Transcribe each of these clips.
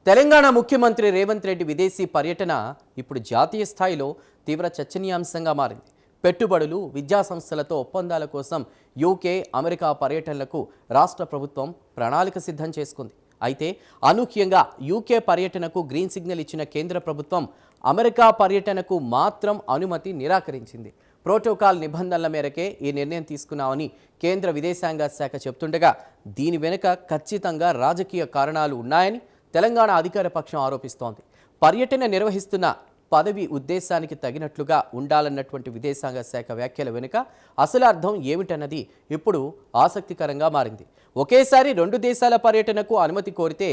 తెలంగాణ ముఖ్యమంత్రి రేవంత్ రెడ్డి విదేశీ పర్యటన ఇప్పుడు జాతీయ స్థాయిలో తీవ్ర చర్చనీయాంశంగా మారింది. పెట్టుబడులు, విద్యా సంస్థలతో ఒప్పందాల కోసం యూకే, అమెరికా పర్యటనలకు రాష్ట్ర ప్రభుత్వం ప్రణాళిక సిద్ధం చేసుకుంది. అయితే అనూహ్యంగా యూకే పర్యటనకు గ్రీన్ సిగ్నల్ ఇచ్చిన కేంద్ర ప్రభుత్వం అమెరికా పర్యటనకు మాత్రం అనుమతి నిరాకరించింది. ప్రోటోకాల్ నిబంధనల మేరకే ఈ నిర్ణయం తీసుకున్నామని కేంద్ర విదేశాంగ శాఖ చెబుతుండగా దీని వెనుక ఖచ్చితంగా రాజకీయ కారణాలు ఉన్నాయని తెలంగాణ అధికార పక్షం ఆరోపిస్తోంది. పర్యటన నిర్వహిస్తున్న పదవి ఉద్దేశానికి తగినట్లుగా ఉండాలన్నటువంటి విదేశాంగ శాఖ వ్యాఖ్యల వెనుక అసలు అర్థం ఏమిటన్నది ఇప్పుడు ఆసక్తికరంగా మారింది. ఒకేసారి రెండు దేశాల పర్యటనకు అనుమతి కోరితే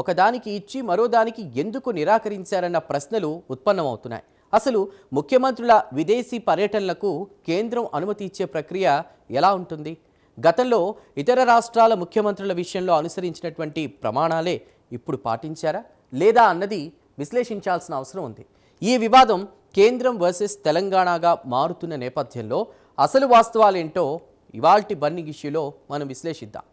ఒకదానికి ఇచ్చి మరోదానికి ఎందుకు నిరాకరించారన్న ప్రశ్నలు ఉత్పన్నమవుతున్నాయి. అసలు ముఖ్యమంత్రుల విదేశీ పర్యటనలకు కేంద్రం అనుమతి ఇచ్చే ప్రక్రియ ఎలా ఉంటుంది? గతంలో ఇతర రాష్ట్రాల ముఖ్యమంత్రుల విషయంలో అనుసరించినటువంటి ప్రమాణాలే ఇప్పుడు పాటించారా లేదా అన్నది విశ్లేషించాల్సిన అవసరం ఉంది. ఈ వివాదం కేంద్రం వర్సెస్ తెలంగాణగా మారుతున్న నేపథ్యంలో అసలు వాస్తవాలేంటో ఇవాల్టి బర్నింగ్ ఇష్యూలో మనం విశ్లేషిద్దాం.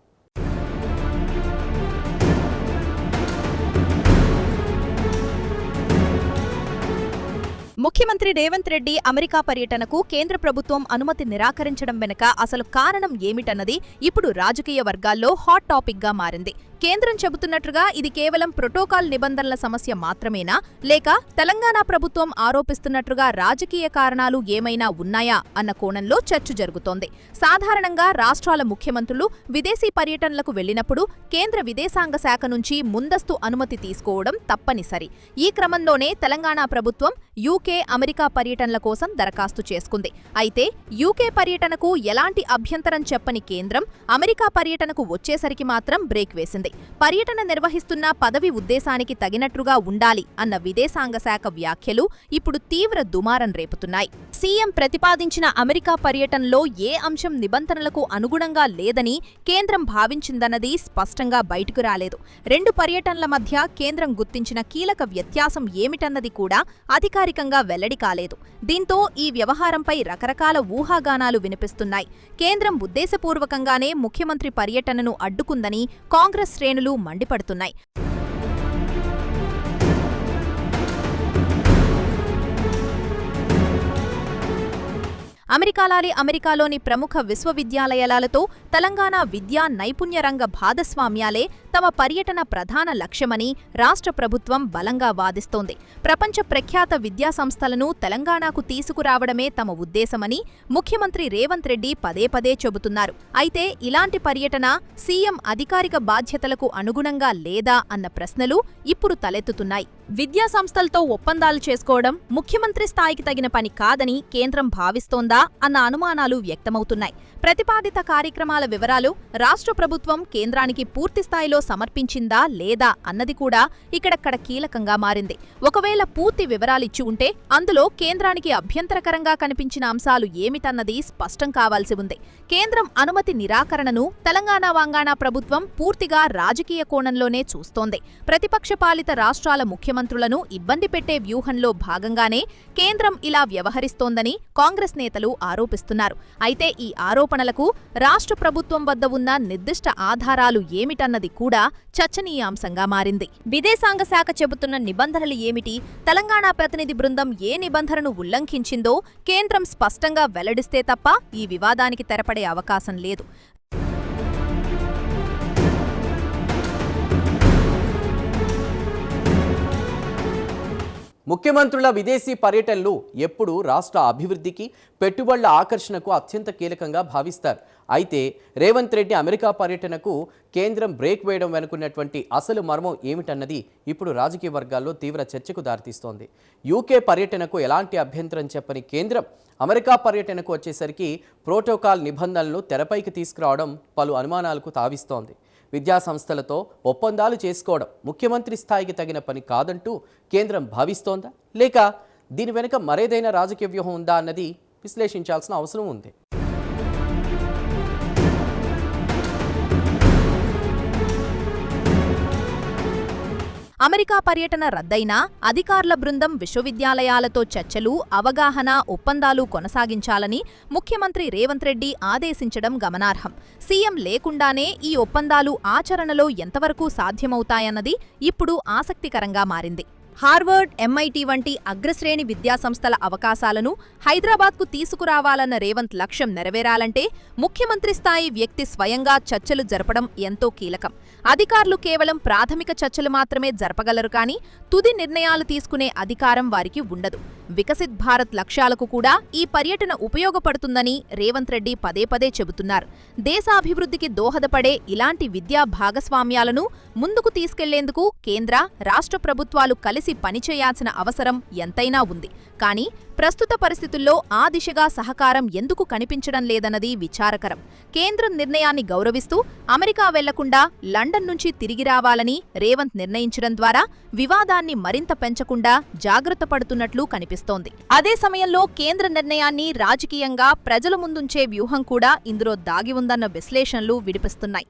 ముఖ్యమంత్రి రేవంత్ రెడ్డి అమెరికా పర్యటనకు కేంద్ర ప్రభుత్వం అనుమతి నిరాకరించడం వెనుక అసలు కారణం ఏమిటన్నది ఇప్పుడు రాజకీయ వర్గాల్లో హాట్ టాపిక్ గా మారింది. కేంద్రం చెబుతున్నట్లుగా ఇది కేవలం ప్రోటోకాల్ నిబంధనల సమస్య మాత్రమేనా, లేక తెలంగాణ ప్రభుత్వం ఆరోపిస్తున్నట్లుగా రాజకీయ కారణాలు ఏమైనా ఉన్నాయా అన్న కోణంలో చర్చ జరుగుతోంది. సాధారణంగా రాష్ట్రాల ముఖ్యమంత్రులు విదేశీ పర్యటనలకు వెళ్లినప్పుడు కేంద్ర విదేశాంగ శాఖ నుంచి ముందస్తు అనుమతి తీసుకోవడం తప్పనిసరి. ఈ క్రమంలోనే తెలంగాణ ప్రభుత్వం యూకే, అమెరికా పర్యటనల కోసం దరఖాస్తు చేసుకుంది. అయితే యూకే పర్యటనకు ఎలాంటి అభ్యంతరం చెప్పని కేంద్రం అమెరికా పర్యటనకు వచ్చేసరికి మాత్రం బ్రేక్ వేసింది. పర్యటన నిర్వహిస్తున్న పదవి ఉద్దేశానికి తగినట్లుగా ఉండాలి అన్న విదేశాంగ శాఖ వ్యాఖ్యలు ఇప్పుడు తీవ్ర దుమారం రేపుతున్నాయి. సీఎం ప్రతిపాదించిన అమెరికా పర్యటనలో ఏ అంశం నిబంధనలకు అనుగుణంగా లేదని కేంద్రం భావించిందన్నది స్పష్టంగా బయటకు రాలేదు. రెండు పర్యటనల మధ్య కేంద్రం గుర్తించిన కీలక వ్యత్యాసం ఏమిటన్నది కూడా అధికారికంగా వెల్లడి కాలేదు. దీంతో ఈ వ్యవహారంపై రకరకాల ఊహాగానాలు వినిపిస్తున్నాయి. కేంద్రం ఉద్దేశపూర్వకంగానే ముఖ్యమంత్రి పర్యటనను అడ్డుకుందని కాంగ్రెస్ శ్రేణులు మండిపడుతున్నాయి. అమెరికాలోని ప్రముఖ విశ్వవిద్యాలయాలతో తెలంగాణ విద్యా నైపుణ్య రంగ భాగస్వామ్యాలే తమ పర్యటన ప్రధాన లక్ష్యమని రాష్ట్ర ప్రభుత్వం బలంగా వాదిస్తోంది. ప్రపంచ ప్రఖ్యాత విద్యా సంస్థలను తెలంగాణకు తీసుకురావడమే తమ ఉద్దేశమని ముఖ్యమంత్రి రేవంత్ రెడ్డి పదే పదే చెబుతున్నారు. అయితే ఇలాంటి పర్యటన సీఎం అధికారిక బాధ్యతలకు అనుగుణంగా లేదా అన్న ప్రశ్నలు ఇప్పుడు తలెత్తుతున్నాయి. విద్యా సంస్థలతో ఒప్పందాలు చేసుకోవడం ముఖ్యమంత్రి స్థాయికి తగిన పని కాదని కేంద్రం భావిస్తోందా అన్న అనుమానాలు వ్యక్తమవుతున్నాయి. ప్రతిపాదిత కార్యక్రమాల వివరాలు రాష్ట్ర ప్రభుత్వం కేంద్రానికి పూర్తిస్థాయిలో సమర్పించిందా లేదా అన్నది కూడా ఇక్కడక్కడ కీలకంగా మారింది. ఒకవేళ పూర్తి వివరాలిచ్చి ఉంటే అందులో కేంద్రానికి అభ్యంతరకరంగా కనిపించిన అంశాలు ఏమిటన్నది స్పష్టం కావాల్సి ఉంది. కేంద్రం అనుమతి నిరాకరణను తెలంగాణ వాంగాణ ప్రభుత్వం పూర్తిగా రాజకీయ కోణంలోనే చూస్తోంది. ప్రతిపక్ష పాలిత రాష్ట్రాల ముఖ్యమంత్రులను ఇబ్బంది పెట్టే వ్యూహంలో భాగంగానే కేంద్రం ఇలా వ్యవహరిస్తోందని కాంగ్రెస్ నేతలు ఆరోపిస్తున్నారు. అయితే ఈ ఆరోపణలకు రాష్ట్ర ప్రభుత్వం వద్ద ఉన్న నిర్దిష్ట ఆధారాలు ఏమిటన్నది కూడా చర్చనీయాంశంగా మారింది. విదేశాంగ శాఖ చెబుతున్న నిబంధనలు ఏమిటి? తెలంగాణ ప్రతినిధి బృందం ఏ నిబంధనను ఉల్లంఘించిందో కేంద్రం స్పష్టంగా వెల్లడిస్తే తప్ప ఈ వివాదానికి తెరపడే అవకాశం లేదు. ముఖ్యమంత్రుల విదేశీ పర్యటనలు ఎప్పుడూ రాష్ట్ర అభివృద్ధికి, పెట్టుబడుల ఆకర్షణకు అత్యంత కీలకంగా భావిస్తారు. అయితే రేవంత్ రెడ్డి అమెరికా పర్యటనకు కేంద్రం బ్రేక్ వేయడం వెనుకున్నటువంటి అసలు మర్మం ఏమిటన్నది ఇప్పుడు రాజకీయ వర్గాల్లో తీవ్ర చర్చకు దారితీస్తోంది. యూకే పర్యటనకు ఎలాంటి అభ్యంతరం చెప్పని కేంద్రం అమెరికా పర్యటనకు వచ్చేసరికి ప్రోటోకాల్ నిబంధనలను తెరపైకి తీసుకురావడం పలు అనుమానాలకు తావిస్తోంది. విద్యా సంస్థలతో ఒప్పందాలు చేసుకోవడం ముఖ్యమంత్రి స్థాయికి తగిన పని కాదంటూ కేంద్రం భావిస్తోందా, లేక దీని వెనుక మరేదైనా రాజకీయ వ్యూహం ఉందా అన్నది విశ్లేషించాల్సిన అవసరం ఉంది. అమెరికా పర్యటన రద్దయినా అధికారుల బృందం విశ్వవిద్యాలయాలతో చర్చలు, అవగాహన, ఒప్పందాలు కొనసాగించాలని ముఖ్యమంత్రి రేవంత్ రెడ్డి ఆదేశించడం గమనార్హం. సీఎం లేకుండానే ఈ ఒప్పందాలు ఆచరణలో ఎంతవరకు సాధ్యమవుతాయన్నది ఇప్పుడు ఆసక్తికరంగా మారింది. హార్వర్డ్, ఎంఐటి వంటి అగ్రశ్రేణి విద్యాసంస్థల అవకాశాలను హైదరాబాద్కు తీసుకురావాలన్న రేవంత్ లక్ష్యం నెరవేరాలంటే ముఖ్యమంత్రి స్థాయి వ్యక్తి స్వయంగా చర్చలు జరపడం ఎంతో కీలకం. అధికారులు కేవలం ప్రాథమిక చర్చలు మాత్రమే జరపగలరు కానీ తుది నిర్ణయాలు తీసుకునే అధికారం వారికి ఉండదు. వికసిత్ భారత్ లక్ష్యాలకు కూడా ఈ పర్యటన ఉపయోగపడుతుందని రేవంత్ రెడ్డి పదే పదే చెబుతున్నారు. దేశాభివృద్ధికి దోహదపడే ఇలాంటి విద్యా భాగస్వామ్యాలను ముందుకు తీసుకెళ్లేందుకు కేంద్ర, రాష్ట్ర ప్రభుత్వాలు కలిసి పనిచేయాల్సిన అవసరం ఎంతైనా ఉంది. కానీ ప్రస్తుత పరిస్థితుల్లో ఆ దిశగా సహకారం ఎందుకు కనిపించడం లేదన్నది విచారకరం. కేంద్రం నిర్ణయాన్ని గౌరవిస్తూ అమెరికా వెళ్లకుండా లండన్ నుంచి తిరిగి రావాలని రేవంత్ నిర్ణయించడం ద్వారా వివాదాన్ని మరింత పెంచకుండా జాగ్రత్త పడుతున్నట్లు కనిపిస్తోంది. అదే సమయంలో కేంద్ర నిర్ణయాన్ని రాజకీయంగా ప్రజల ముందుంచే వ్యూహం కూడా ఇందులో దాగి ఉందన్న విశ్లేషణలు వినిపిస్తున్నాయి.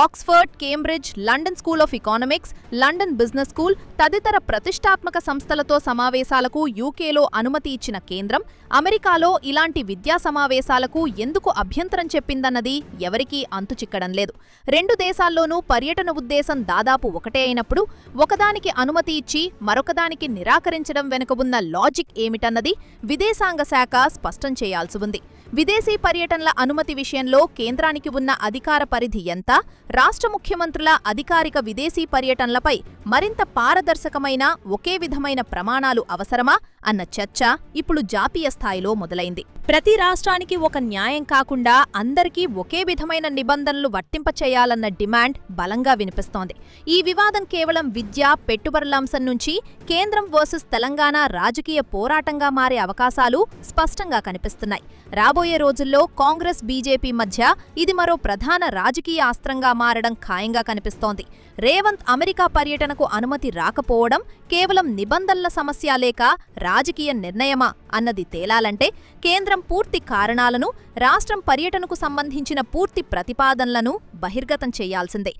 Oxford, Cambridge, London school of economics, London business school తదితర ప్రతిష్టాత్మక సంస్థలతో సమావేశాలకు యూకేలో అనుమతి ఇచ్చిన కేంద్రం అమెరికాలో ఇలాంటి విద్యా సమావేశాలకు ఎందుకు అభ్యంతరం చెప్పిందన్నది ఎవరికీ అంతుచిక్కడం లేదు. రెండు దేశాల్లోనూ పర్యటన ఉద్దేశం దాదాపు ఒకటే అయినప్పుడు ఒకదానికి అనుమతి ఇచ్చి మరొకదానికి నిరాకరించడం వెనుక ఉన్న లాజిక్ ఏమిటన్నది విదేశాంగ శాఖ స్పష్టం చేయాల్సి ఉంది. విదేశీ పర్యటనల అనుమతి విషయంలో కేంద్రానికి ఉన్న అధికార పరిధి ఎంత, రాష్ట్ర ముఖ్యమంత్రుల అధికారిక విదేశీ పర్యటనలపై మరింత పారదర్శకమైన, ఒకే విధమైన ప్రమాణాలు అవసరమా అన్న చర్చ ఇప్పుడు జాతీయ స్థాయిలో మొదలైంది. ప్రతి రాష్ట్రానికి ఒక న్యాయం కాకుండా అందరికీ ఒకే విధమైన నిబంధనలు వర్తింపచేయాలన్న డిమాండ్ బలంగా వినిపిస్తోంది. ఈ వివాదం కేవలం విద్య, పెట్టుబడుల అంశం నుంచి కేంద్రం వర్సెస్ తెలంగాణ రాజకీయ పోరాటంగా మారే అవకాశాలు స్పష్టంగా కనిపిస్తున్నాయి. రాబోయే రోజుల్లో కాంగ్రెస్, బీజేపీ మధ్య ఇది మరో ప్రధాన రాజకీయ అస్త్రంగా మారడం ఖాయంగా కనిపిస్తోంది. రేవంత్ అమెరికా పర్యటనకు అనుమతి రాకపోవడం కేవలం నిబంధనల సమస్య లేక రాజకీయ నిర్ణయమా అన్నది తేలాలంటే కేంద్రం పూర్తి కారణాలను, రాష్ట్రం పర్యటనకు సంబంధించిన పూర్తి ప్రతిపాదనలను బహిర్గతం చేయాల్సిందే.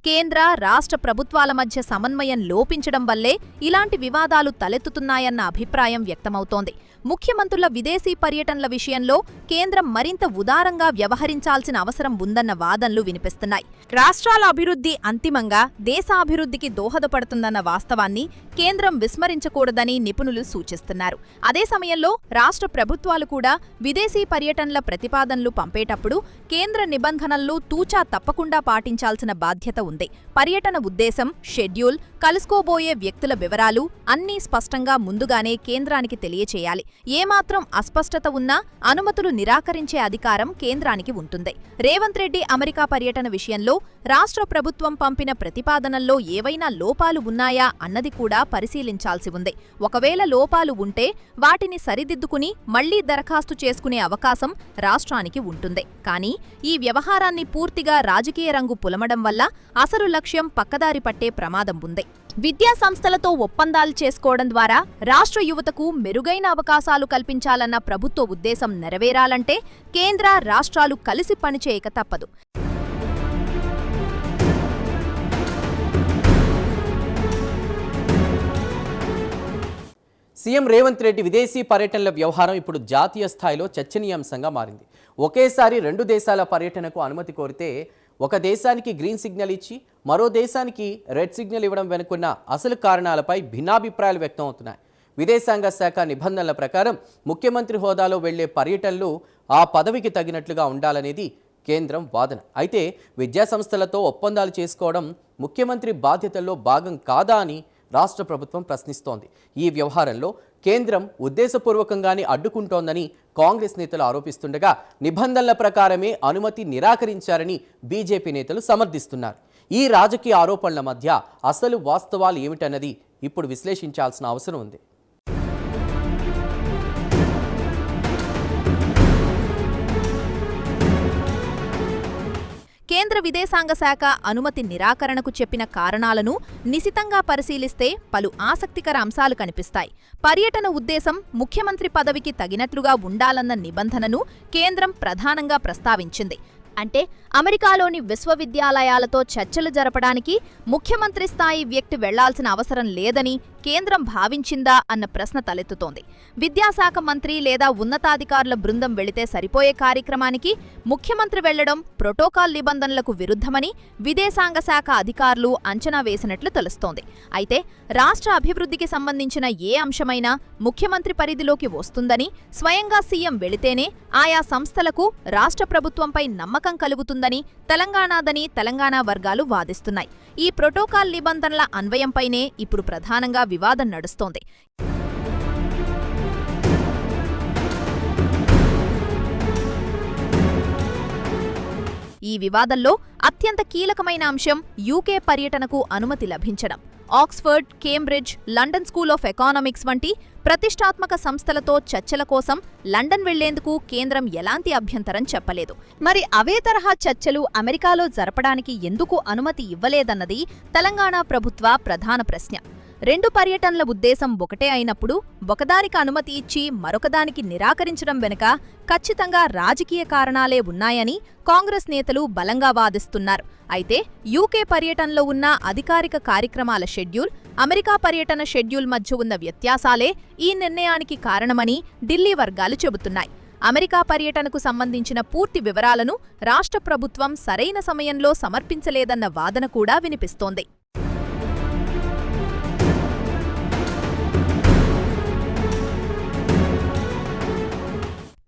కేంద్ర, రాష్ట్ర ప్రభుత్వాల మధ్య సమన్వయం లోపించడం వల్లే ఇలాంటి వివాదాలు తలెత్తుతున్నాయన్న అభిప్రాయం వ్యక్తమవుతోంది. ముఖ్యమంత్రుల విదేశీ పర్యటనల విషయంలో కేంద్రం మరింత ఉదారంగా వ్యవహరించాల్సిన అవసరం ఉందన్న వాదనలు వినిపిస్తున్నాయి. రాష్ట్రాల అభివృద్ధి అంతిమంగా దేశాభివృద్ధికి దోహదపడుతుందన్న వాస్తవాన్ని కేంద్రం విస్మరించకూడదని నిపుణులు సూచిస్తున్నారు. అదే సమయంలో రాష్ట్ర ప్రభుత్వాలు కూడా విదేశీ పర్యటనల ప్రతిపాదనలు పంపేటప్పుడు కేంద్ర నిబంధనలు తూచా తప్పకుండా పాటించాల్సిన బాధ్యత ఉంది. పర్యటన ఉద్దేశం, షెడ్యూల్, కలుసుకోబోయే వ్యక్తుల వివరాలు అన్నీ స్పష్టంగా ముందుగానే కేంద్రానికి తెలియచేయాలి. ఏమాత్రం అస్పష్టత ఉన్నా అనుమతులు నిరాకరించే అధికారం కేంద్రానికి ఉంటుంది. రేవంత్ రెడ్డి అమెరికా పర్యటన విషయంలో రాష్ట్ర ప్రభుత్వం పంపిన ప్రతిపాదనల్లో ఏవైనా లోపాలు ఉన్నాయా అన్నది కూడా పరిశీలించాల్సి ఉంది. ఒకవేళ లోపాలు ఉంటే వాటిని సరిదిద్దుకుని మళ్లీ దరఖాస్తు చేసుకునే అవకాశం రాష్ట్రానికి ఉంటుంది. కానీ ఈ వ్యవహారాన్ని పూర్తిగా రాజకీయ రంగు పులమడం వల్ల అసలు లక్ష్యం పక్కదారి పట్టే ప్రమాదం ఉంది. విద్యా సంస్థలతో ఒప్పందాలు చేసుకోవడం ద్వారా రాష్ట్ర యువతకు మెరుగైన అవకాశాలు కల్పించాలన్న ప్రభుత్వ ఉద్దేశం నెరవేరాలంటే కేంద్ర, రాష్ట్రాలు కలిసి పనిచేయక తప్పదు. సీఎం రేవంత్ రెడ్డి విదేశీ పర్యటనల వ్యవహారం ఇప్పుడు జాతీయ స్థాయిలో చర్చనీయాంశంగా మారింది. ఒకేసారి రెండు దేశాల పర్యటనకు అనుమతి కోరితే ఒక దేశానికి గ్రీన్ సిగ్నల్ ఇచ్చి మరో దేశానికి రెడ్ సిగ్నల్ ఇవ్వడం వెనుకున్న అసలు కారణాలపై భిన్నాభిప్రాయాలు వ్యక్తం అవుతున్నాయి. విదేశాంగ శాఖ నిబంధనల ప్రకారం ముఖ్యమంత్రి హోదాలో వెళ్లే పర్యటనలు ఆ పదవికి తగినట్లుగా ఉండాలనేది కేంద్రం వాదన. అయితే విద్యాసంస్థలతో ఒప్పందాలు చేసుకోవడం ముఖ్యమంత్రి బాధ్యతల్లో భాగం కాదా అని రాష్ట్ర ప్రభుత్వం ప్రశ్నిస్తోంది. ఈ వ్యవహారంలో కేంద్రం ఉద్దేశపూర్వకంగానే అడ్డుకుంటోందని కాంగ్రెస్ నేతలు ఆరోపిస్తుండగా నిబంధనల ప్రకారమే అనుమతి నిరాకరించారని బీజేపీ నేతలు సమర్థిస్తున్నారు. ఈ రాజకీయ ఆరోపణల మధ్య అసలు వాస్తవాలు ఏమిటన్నది ఇప్పుడు విశ్లేషించాల్సిన అవసరం ఉంది. కేంద్ర కేంద్ర విదేశాంగ శాఖ అనుమతి నిరాకరణకు చెప్పిన కారణాలను నిశితంగా పరిశీలిస్తే పలు ఆసక్తికర అంశాలు కనిపిస్తాయి. పర్యటన ఉద్దేశం ముఖ్యమంత్రి పదవికి తగినట్లుగా ఉండాలన్న నిబంధనను కేంద్రం ప్రధానంగా ప్రస్తావించింది. అంటే అమెరికాలోని విశ్వవిద్యాలయాలతో చర్చలు జరపడానికి ముఖ్యమంత్రి స్థాయి వ్యక్తి వెళ్లాల్సిన అవసరం లేదని కేంద్రం భావించిందా అన్న ప్రశ్న తలెత్తుతోంది. విద్యాశాఖ మంత్రి లేదా ఉన్నతాధికారుల బృందం వెళితే సరిపోయే కార్యక్రమానికి ముఖ్యమంత్రి వెళ్లడం ప్రోటోకాల్ నిబంధనలకు విరుద్ధమని విదేశాంగ శాఖ అధికారులు అంచనా వేసినట్లు తెలుస్తోంది. అయితే రాష్ట్ర అభివృద్ధికి సంబంధించిన ఏ అంశమైనా ముఖ్యమంత్రి పరిధిలోకి వస్తుందని, స్వయంగా సీఎం వెళితేనే ఆయా సంస్థలకు రాష్ట్ర ప్రభుత్వంపై నమ్మకం కలుగుతుందని తెలంగాణ వర్గాలు వాదిస్తున్నాయి. ఈ ప్రోటోకాల్ నిబంధనల అన్వయంపైనే ఇప్పుడు ప్రధానంగా వివాదం నడుస్తోంది. ఈ వివాదంలో అత్యంత కీలకమైన అంశం యూకే పర్యటనకు అనుమతి లభించడం. Oxford, Cambridge, London school of economics వంటి ప్రతిష్టాత్మక సంస్థలతో చర్చల కోసం లండన్ వెళ్లేందుకు కేంద్రం ఎలాంటి అభ్యంతరం చెప్పలేదు. మరి అవే తరహా చర్చలు అమెరికాలో జరపడానికి ఎందుకు అనుమతి ఇవ్వలేదన్నది తెలంగాణ ప్రభుత్వ ప్రధాన ప్రశ్న. రెండు పర్యటనల ఉద్దేశం ఒకటే అయినప్పుడు ఒకదానికి అనుమతి ఇచ్చి మరొకదానికి నిరాకరించడం వెనుక ఖచ్చితంగా రాజకీయ కారణాలే ఉన్నాయని కాంగ్రెస్ నేతలు బలంగా వాదిస్తున్నారు. అయితే యూకే పర్యటనలో ఉన్న అధికారిక కార్యక్రమాల షెడ్యూల్, అమెరికా పర్యటన షెడ్యూల్ మధ్య ఉన్న వ్యత్యాసాలే ఈ నిర్ణయానికి కారణమని ఢిల్లీ వర్గాలు చెబుతున్నాయి. అమెరికా పర్యటనకు సంబంధించిన పూర్తి వివరాలను రాష్ట్ర ప్రభుత్వం సరైన సమయంలో సమర్పించలేదన్న వాదన కూడా వినిపిస్తోంది.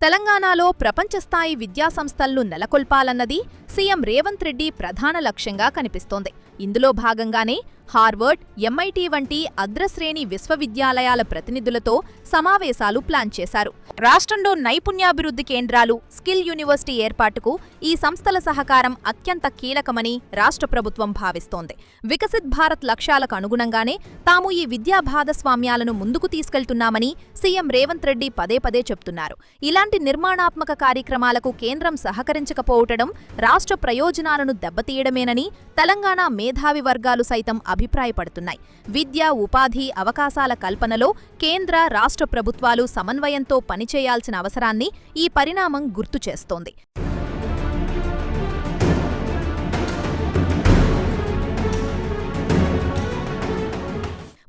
తెలంగాణలో ప్రపంచస్థాయి విద్యాసంస్థలను నెలకొల్పాలన్నది సీఎం రేవంత్ రెడ్డి ప్రధాన లక్ష్యంగా కనిపిస్తోంది. ఇందులో భాగంగానే హార్వర్డ్, ఎంఐటి వంటి అగ్రశ్రేణి విశ్వవిద్యాలయాల ప్రతినిధులతో సమావేశాలు ప్లాన్ చేశారు. రాష్ట్రంలో నైపుణ్యాభివృద్ధి కేంద్రాలు, స్కిల్ యూనివర్సిటీ ఏర్పాటుకు ఈ సంస్థల సహకారం అత్యంత కీలకమని రాష్ట్ర ప్రభుత్వం భావిస్తోంది. వికసిత్ భారత్ లక్ష్యాలకు అనుగుణంగానే తాము ఈ విద్యా భాగస్వామ్యాలను ముందుకు తీసుకెళ్తున్నామని సీఎం రేవంత్ రెడ్డి పదే పదే చెప్తున్నారు. ఇలాంటి నిర్మాణాత్మక కార్యక్రమాలకు కేంద్రం సహకరించకపోవటం రాష్ట్ర ప్రయోజనాలను దెబ్బతీయడమేనని తెలంగాణ మేధావి వర్గాలు సైతం అభిప్రాయపడుతున్నాయి. విద్య, ఉపాధి అవకాశాల కల్పనలో కేంద్ర, రాష్ట్ర ప్రభుత్వాలు సమన్వయంతో పనిచేయాల్సిన అవసరాన్ని ఈ పరిణామం గుర్తు చేస్తోంది.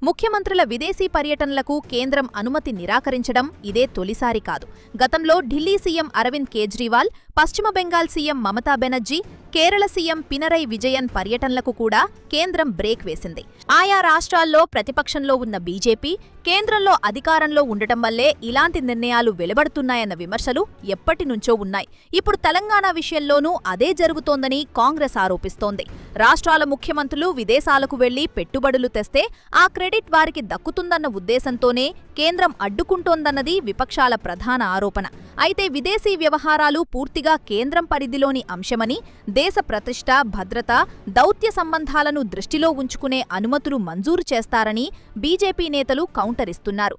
ముఖ్యమంత్రుల విదేశీ పర్యటనలకు కేంద్రం అనుమతి నిరాకరించడం ఇదే తొలిసారి కాదు. గతంలో ఢిల్లీ సీఎం అరవింద్ కేజ్రీవాల్, పశ్చిమ బెంగాల్ సీఎం మమతా బెనర్జీ, కేరళ సీఎం పినరై విజయన్ పర్యటనలకు కూడా కేంద్రం బ్రేక్ వేసింది. ఆయా రాష్ట్రాల్లో ప్రతిపక్షంలో ఉన్న బీజేపీ కేంద్రంలో అధికారంలో ఉండటం వల్లే ఇలాంటి నిర్ణయాలు వెలువడుతున్నాయన్న విమర్శలు ఎప్పటినుంచో ఉన్నాయి. ఇప్పుడు తెలంగాణ విషయంలోనూ అదే జరుగుతోందని కాంగ్రెస్ ఆరోపిస్తోంది. రాష్ట్రాల ముఖ్యమంత్రులు విదేశాలకు వెళ్లి పెట్టుబడులు తెస్తే ఆ క్రెడిట్ వారికి దక్కుతుందన్న ఉద్దేశంతోనే కేంద్రం అడ్డుకుంటోందన్నది విపక్షాల ప్రధాన ఆరోపణ. అయితే విదేశీ వ్యవహారాలు పూర్తిగా కేంద్రం పరిధిలోని అంశమని, దేశ ప్రతిష్ట, భద్రత, దౌత్య సంబంధాలను దృష్టిలో ఉంచుకునే అనుమతులు మంజూరు చేస్తారని బీజేపీ నేతలు కౌంటరిస్తున్నారు.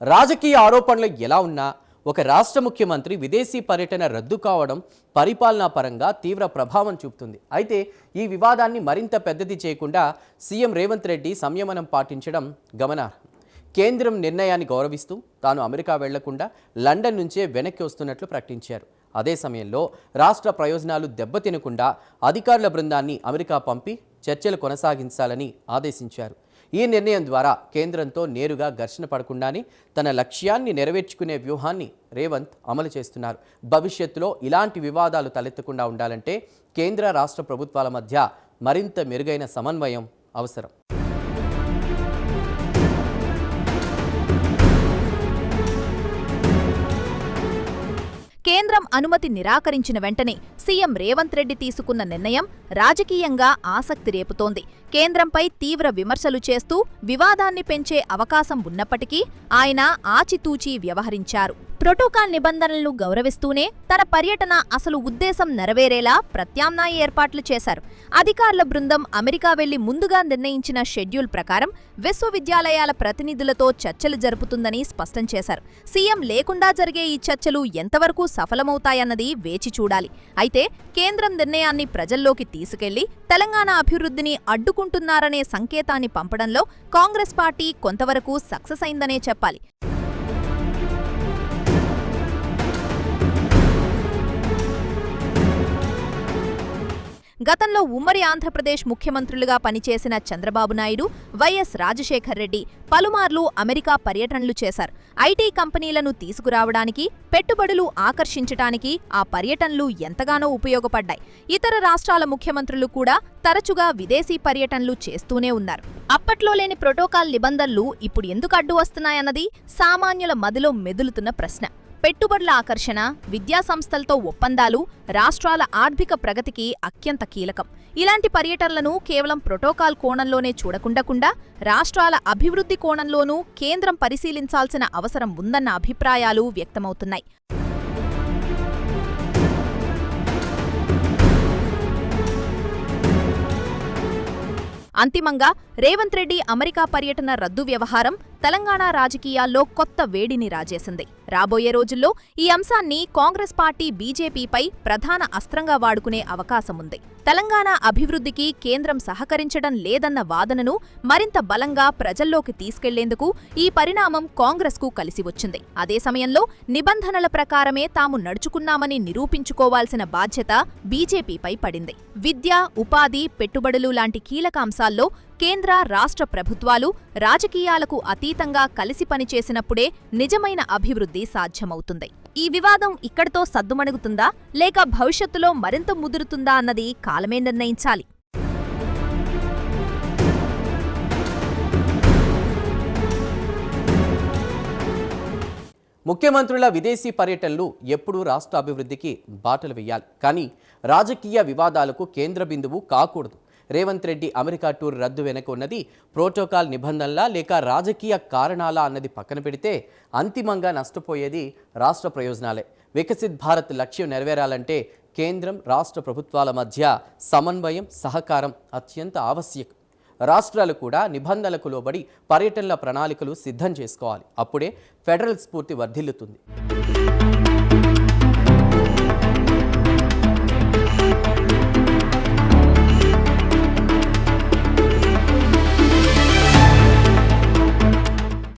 రాజకీయ ఆరోపణలు ఎలా ఉన్నా ఒక రాష్ట్ర ముఖ్యమంత్రి విదేశీ పర్యటన రద్దు కావడం పరిపాలనా పరంగా తీవ్ర ప్రభావం చూపుతుంది. అయితే ఈ వివాదాన్ని మరింత పెద్దది చేయకుండా సీఎం రేవంత్ రెడ్డి సంయమనం పాటించడం గమనార్హం. కేంద్రం నిర్ణయాన్ని గౌరవిస్తూ తాను అమెరికా వెళ్లకుండా లండన్ నుంచే వెనక్కి వస్తున్నట్లు ప్రకటించారు. అదే సమయంలో రాష్ట్ర ప్రయోజనాలు దెబ్బతినకుండా అధికారుల బృందాన్ని అమెరికా పంపి చర్చలు కొనసాగించాలని ఆదేశించారు. ఈ నిర్ణయం ద్వారా కేంద్రంతో నేరుగా ఘర్షణ పడకుండానే తన లక్ష్యాన్ని నెరవేర్చుకునే వ్యూహాన్ని రేవంత్ అమలు చేస్తున్నారు. భవిష్యత్తులో ఇలాంటి వివాదాలు తలెత్తకుండా ఉండాలంటే కేంద్ర, రాష్ట్ర ప్రభుత్వాల మధ్య మరింత మెరుగైన సమన్వయం అవసరం. కేంద్రం అనుమతి నిరాకరించిన వెంటనే సీఎం రేవంత్ రెడ్డి తీసుకున్న నిర్ణయం రాజకీయంగా ఆసక్తి రేపుతోంది. కేంద్రంపై తీవ్ర విమర్శలు చేస్తూ వివాదాన్ని పెంచే అవకాశం ఉన్నప్పటికీ ఆయన ఆచితూచి వ్యవహరించారు. ప్రోటోకాల్ నిబంధనలను గౌరవిస్తూనే తన పర్యటన అసలు ఉద్దేశం నెరవేరేలా ప్రత్యామ్నాయ ఏర్పాట్లు చేశారు. అధికారుల బృందం అమెరికా వెళ్లి ముందుగా నిర్ణయించిన షెడ్యూల్ ప్రకారం విశ్వవిద్యాలయాల ప్రతినిధులతో చర్చలు జరుపుతుందని స్పష్టం చేశారు. సీఎం లేకుండా జరిగే ఈ చర్చలు ఎంతవరకు సఫలమవుతాయన్నది వేచి చూడాలి. అయితే కేంద్రం నిర్ణయాన్ని ప్రజల్లోకి తీసుకెళ్లి తెలంగాణ అభివృద్ధిని అడ్డుకుంటున్నారనే సంకేతాన్ని పంపడంలో కాంగ్రెస్ పార్టీ కొంతవరకు సక్సెస్ అయిందనే చెప్పాలి. గతంలో ఉమ్మడి ఆంధ్రప్రదేశ్ ముఖ్యమంత్రులుగా పనిచేసిన చంద్రబాబు నాయుడు, వైఎస్ రాజశేఖర్ రెడ్డి పలుమార్లు అమెరికా పర్యటనలు చేశారు. ఐటీ కంపెనీలను తీసుకురావడానికి, పెట్టుబడులు ఆకర్షించటానికి ఆ పర్యటనలు ఎంతగానో ఉపయోగపడ్డాయి. ఇతర రాష్ట్రాల ముఖ్యమంత్రులు కూడా తరచుగా విదేశీ పర్యటనలు చేస్తూనే ఉన్నారు. అప్పట్లో లేని ప్రోటోకాల్ నిబంధనలు ఇప్పుడు ఎందుకు అడ్డు వస్తున్నాయన్నది సామాన్యుల మదిలో మెదులుతున్న ప్రశ్న. పెట్టుబడుల ఆకర్షణ, విద్యాసంస్థలతో ఒప్పందాలు రాష్ట్రాల ఆర్థిక ప్రగతికి అత్యంత కీలకం. ఇలాంటి పర్యటనలను కేవలం ప్రోటోకాల్ కోణంలోనే చూడకుండా రాష్ట్రాల అభివృద్ధి కోణంలోనూ కేంద్రం పరిశీలించాల్సిన అవసరం ఉందన్న అభిప్రాయాలు వ్యక్తమవుతున్నాయి. అంతిమంగా రేవంత్ రెడ్డి అమెరికా పర్యటన రద్దు వ్యవహారం తెలంగాణ రాజకీయాల్లో కొత్త వేడిని రాజేసింది. రాబోయే రోజుల్లో ఈ అంశాన్ని కాంగ్రెస్ పార్టీ బీజేపీపై ప్రధాన అస్త్రంగా వాడుకునే అవకాశముంది. తెలంగాణ అభివృద్ధికి కేంద్రం సహకరించడం లేదన్న వాదనను మరింత బలంగా ప్రజల్లోకి తీసుకెళ్లేందుకు ఈ పరిణామం కాంగ్రెస్కు కలిసి వచ్చింది. అదే సమయంలో నిబంధనల ప్రకారమే తాము నడుచుకున్నామని నిరూపించుకోవాల్సిన బాధ్యత బీజేపీపై పడింది. విద్య, ఉపాధి, పెట్టుబడులు లాంటి కీలక అంశాల్లో కేంద్ర, రాష్ట్ర ప్రభుత్వాలు రాజకీయాలకు అతీతంగా కలిసి పనిచేసినప్పుడే నిజమైన అభివృద్ధి సాధ్యమవుతుంది. ఈ వివాదం ఇక్కడితో సద్దుమణుగుతుందా లేక భవిష్యత్తులో మరింత ముదురుతుందా అన్నది కాలమే నిర్ణయించాలి. ముఖ్యమంత్రుల విదేశీ పర్యటనలు ఎప్పుడూ రాష్ట్ర అభివృద్ధికి బాటలు వేయాలి, కానీ రాజకీయ వివాదాలకు కేంద్ర బిందువు కాకూడదు. రేవంత్ రెడ్డి అమెరికా టూర్ రద్దు వెనుక ఉన్నది ప్రోటోకాల్ నిబంధనలా లేక రాజకీయ కారణాలా అన్నది పక్కన పెడితే అంతిమంగా నష్టపోయేది రాష్ట్ర ప్రయోజనాలే. వికసిత్ భారత్ లక్ష్యం నెరవేరాలంటే కేంద్రం, రాష్ట్ర ప్రభుత్వాల మధ్య సమన్వయం, సహకారం అత్యంత ఆవశ్యకం. రాష్ట్రాలు కూడా నిబంధనలకు లోబడి పర్యటనల ప్రణాళికలు సిద్ధం చేసుకోవాలి. అప్పుడే ఫెడరల్ స్ఫూర్తి వర్ధిల్లుతుంది.